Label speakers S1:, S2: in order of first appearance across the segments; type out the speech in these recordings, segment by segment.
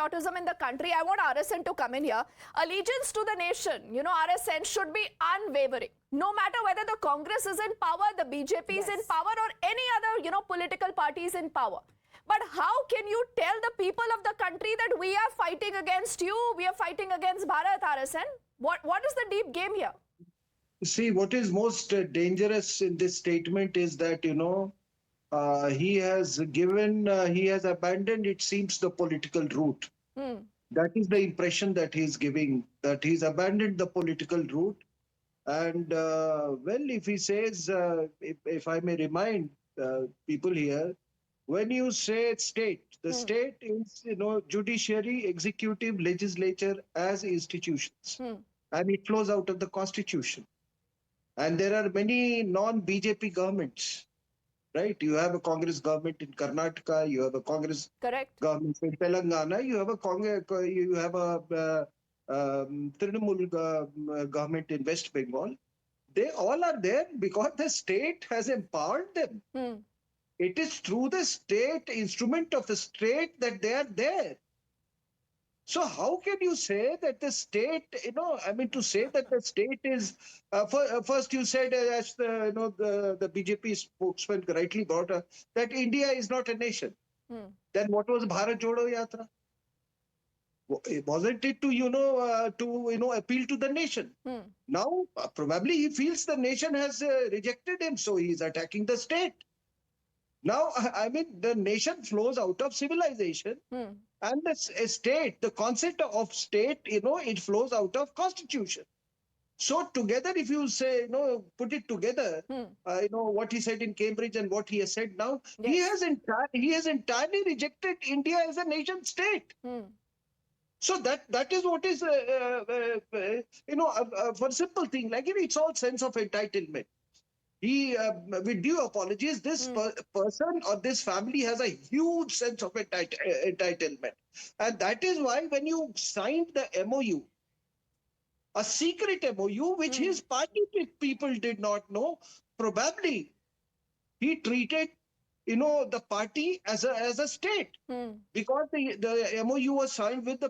S1: patriotism in the country. I want RSN to come in here. Allegiance to the nation, RSN should be unwavering. No matter whether the Congress is in power, the BJP is in power, or any other, political party is in power. But how can you tell the people of the country that we are fighting against you, we are fighting against Bharat, RSN? What is the deep game here?
S2: See, what is most dangerous in this statement is that, he has abandoned, it seems, the political route. That is the impression that he's giving, that he's abandoned the political route. And, if he says, if I may remind people here, when you say state, the state is, judiciary, executive, legislature as institutions. And it flows out of the constitution. And there are many non-BJP governments, right? You have a Congress government in Karnataka, you have a Congress government in Telangana, you have a Trinamool government in West Bengal. They all are there because the state has empowered them. It is through the state, instrument of the state, that they are there. So how can you say that the state, to say that the state is, first you said, as the BJP spokesman rightly brought up, that India is not a nation. Then what was Bharat Jodo Yatra? Wasn't it to appeal to the nation? Now, probably he feels the nation has rejected him, so he is attacking the state. Now, the nation flows out of civilization, and the state, the concept of state, it flows out of constitution. So together, if you say, put it together, what he said in Cambridge and what he has said now, yes, he has entirely rejected India as a nation state. So that is what is, for a simple thing, like it's all sense of entitlement. He, with due apologies, this person or this family has a huge sense of entitlement. And that is why when you signed the MOU, a secret MOU, which his party people did not know, probably he treated, the party as a state. Because the MOU was signed with the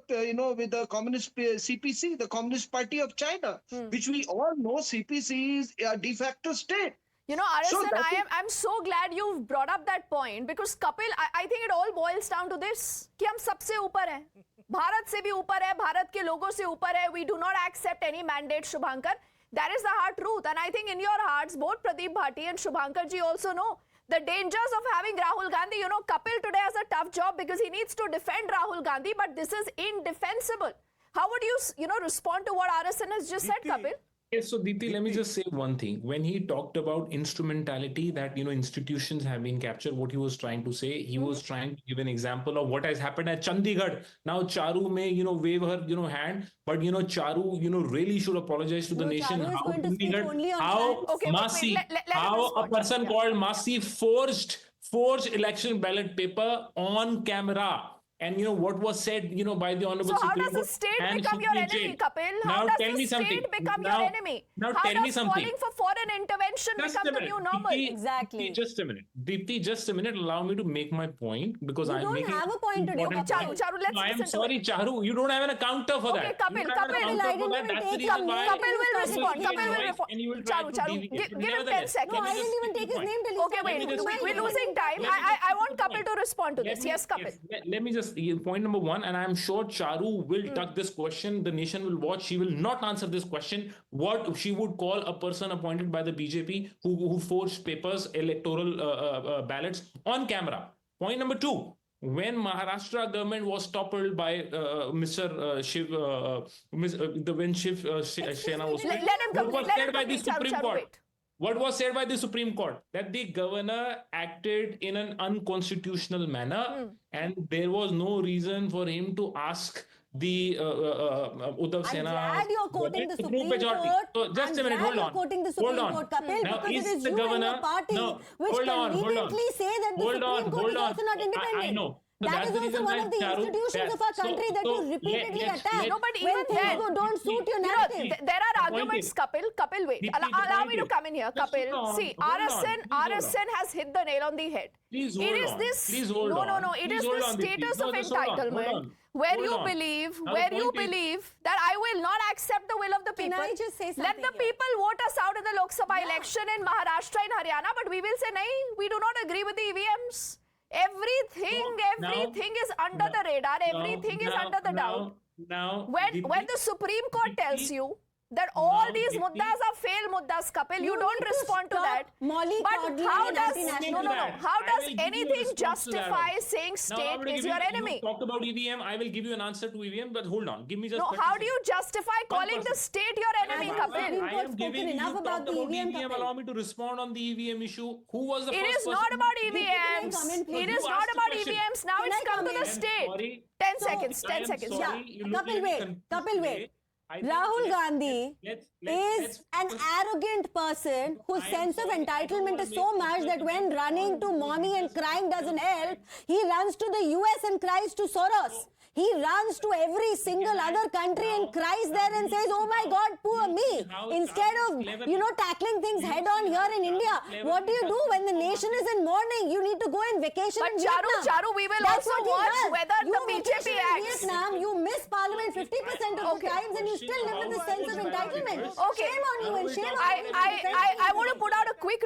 S2: communist CPC, the Communist Party of China, which we all know CPC is a de facto state.
S1: RSN, I'm so glad you've brought up that point, because Kapil, I think it all boils down to this, कि हम सबसे ऊपर हैं, भारत से भी ऊपर है, भारत के लोगों से ऊपर है. We do not accept any mandate, Shubhankar. That is the hard truth. And I think in your hearts, both Pradeep Bhati and Shubhankar ji also know the dangers of having Rahul Gandhi. Kapil today has a tough job because he needs to defend Rahul Gandhi, but this is indefensible. How would you, respond to what RSN has just said, Kapil?
S3: Yes, so Deepthi, let me just say one thing. When he talked about instrumentality, that, institutions have been captured, what he was trying to say, he was trying to give an example of what has happened at Chandigarh. Now, Charu may, wave her, hand, but, Charu, really should apologize to the nation. How Chandigarh, how a person called Masi forged election ballot paper on camera. And what was said, by the Honorable
S1: So how
S3: Supreme
S1: does the state become your enemy, Kapil? How does the state become your enemy?
S3: Now
S1: how
S3: tell me
S1: does
S3: something.
S1: Calling for foreign intervention become the new normal?
S4: Exactly.
S3: Just a minute. Deepthi, just a minute. Allow me to make my point, because
S4: You
S3: I'm
S4: don't
S3: making
S4: have a point today.
S3: important
S4: Charu,
S3: point.
S1: Charu, let's
S3: No, I am
S1: listen to
S3: sorry,
S1: it.
S3: Charu. You don't have an counter for
S1: Okay,
S3: that.
S1: Kapil,
S3: You don't have
S1: Kapil,
S3: an counter for that. That's the reason why
S1: Kapil will respond.
S3: you
S1: Kapil will
S3: advise
S1: respond.
S3: and you will try
S1: Charu,
S3: to
S1: Charu,
S3: deviate.
S1: give
S3: But
S1: him 10
S3: nevertheless,
S1: seconds.
S4: No, I didn't even take his name till you
S1: Okay,
S4: started.
S1: wait, we're losing time. I want Kapil to respond to this. Yes, Kapil.
S3: Let me just, point number one, and I'm sure Charu will tuck this question. The nation will watch. She will not answer this question. What she would call a person appointed by the BJP who forged papers, electoral ballots on camera. Point number two. When Maharashtra government was toppled by Mr. Shiv, when Shiv Sena was
S1: Let him
S3: what was
S1: complete. Let
S3: said
S1: him
S3: by the
S1: complete. Charu,
S3: Supreme
S1: Charu,
S3: Court?
S1: wait.
S3: What was said by the Supreme Court? That the governor acted in an unconstitutional manner, and there was no reason for him to ask the Uddhav Sena.
S4: I'm glad you're quoting the Supreme Court.
S3: So just a minute,
S4: I'm
S3: hold
S4: glad
S3: on.
S4: you're quoting the Supreme Court, Kapil,
S3: Now,
S4: because
S3: is
S4: it is
S3: the
S4: you
S3: governor,
S4: and your party
S3: no,
S4: which
S3: hold on,
S4: conveniently say that the Supreme Court is also not independent.
S3: I know. So
S4: That
S3: that's
S4: is
S3: the
S4: also
S3: reason
S4: one
S3: why
S4: of the
S3: Charu-
S4: institutions
S3: yeah.
S4: of our country that you repeatedly attack
S1: No, but
S4: when
S1: even
S4: things
S1: then-
S4: don't suit your
S1: You know,
S4: narrative.
S1: there are
S3: The point
S1: arguments,
S3: is-
S1: Kapil, wait.
S3: The
S1: Allow
S3: point
S1: me to
S3: is-
S1: come in here,
S3: Just
S1: Kapil.
S3: hold on,
S1: See,
S3: hold on,
S1: RSN,
S3: please hold on.
S1: RSN has hit the nail on the head.
S3: Please
S1: It
S3: hold
S1: is
S3: on.
S1: this,
S3: Please hold
S1: no,
S3: on.
S1: no, it
S3: Please
S1: is
S3: hold
S1: the
S3: on, Deepti.
S1: status
S3: No,
S1: of
S3: just hold on, hold
S1: entitlement
S3: on.
S1: where
S3: Hold
S1: you
S3: on.
S1: believe,
S3: Now,
S1: where
S3: the
S1: you
S3: point is-
S1: believe that I will not accept the will of the
S4: Can
S1: people.
S4: I just say
S1: Let
S4: something
S1: the
S4: here?
S1: people vote us out in the Lok Sabha election in Maharashtra and Haryana, but we will say, nahi, we do not agree with the EVMs. Everything is under the radar. Everything is under the doubt.
S3: Now,
S1: When the Supreme Court tells
S3: Deepti-
S1: you that all
S3: Now,
S1: these
S3: Deepti-
S1: muddas are failed muddas, Kapil, you
S4: You
S1: don't
S4: need to
S1: respond to
S4: stop
S1: that.
S4: mollycoddling
S1: But how
S4: and
S1: does
S4: anti-national
S1: no?
S3: that.
S1: How
S3: I
S1: does
S3: will give you a
S1: anything
S3: response to that
S1: justify
S3: also.
S1: saying
S3: Now, I'm
S1: state
S3: gonna
S1: is
S3: give
S1: your
S3: you-
S1: enemy?
S3: You talked about EVM. I will give you an answer to EVM, but hold on. Give me just.
S1: No,
S3: 30
S1: how do you
S3: seconds.
S1: justify calling the
S3: 1%.
S1: state your enemy,
S4: Has the
S1: Kapil?
S4: Supreme
S3: I
S4: Court
S3: am
S4: spoken
S3: giving you
S4: enough about
S3: talked
S4: the
S3: about
S4: EVM,
S3: EVM.
S4: Kapil?
S3: Allow me to respond on the EVM issue. Who was the
S1: It
S3: first
S1: is not
S3: person-
S1: about
S4: Deepti, can I
S1: EVMs.
S4: come in, please?
S1: It
S3: You
S1: is not
S3: asked the
S1: about
S3: question.
S1: EVMs. Now
S4: Can
S1: it's
S4: I
S1: come
S4: come
S1: to
S4: in?
S1: the
S3: I'm
S1: state.
S3: sorry.
S1: 10
S4: So,
S1: seconds. 10
S3: I am
S1: seconds.
S3: sorry.
S1: Yeah.
S3: You look
S4: Kapil,
S3: really
S4: wait.
S3: confused
S4: Kapil,
S3: today.
S4: wait.
S3: I think
S4: Rahul Gandhi
S3: let's-
S4: is an
S3: focus-
S4: arrogant person whose
S3: I am
S4: sense of
S3: sorry, I don't
S4: entitlement
S3: wanna
S4: is so
S3: make
S4: much
S3: such
S4: that
S3: a
S4: when
S3: big
S4: running to
S3: point.
S4: mommy and
S3: Just-
S4: crying doesn't help, he runs to the US and cries to Soros. He runs to every single other country and cries there and says, oh my God, poor me. Instead of, tackling things head on here in India, what do you do when the nation is in mourning? You need to go in vacation
S1: But
S4: in
S1: Charu,
S4: Vietnam.
S1: Charu, we will
S4: That's
S1: also
S4: what he
S1: watch
S4: does.
S1: whether
S4: You
S1: the BJP
S4: vacation in
S1: acts.
S4: Vietnam, you miss parliament 50% of
S1: Okay.
S4: the times and you still live with a sense of entitlement.
S1: Okay.
S4: Shame on you and shame on you.
S1: I want to put out a quick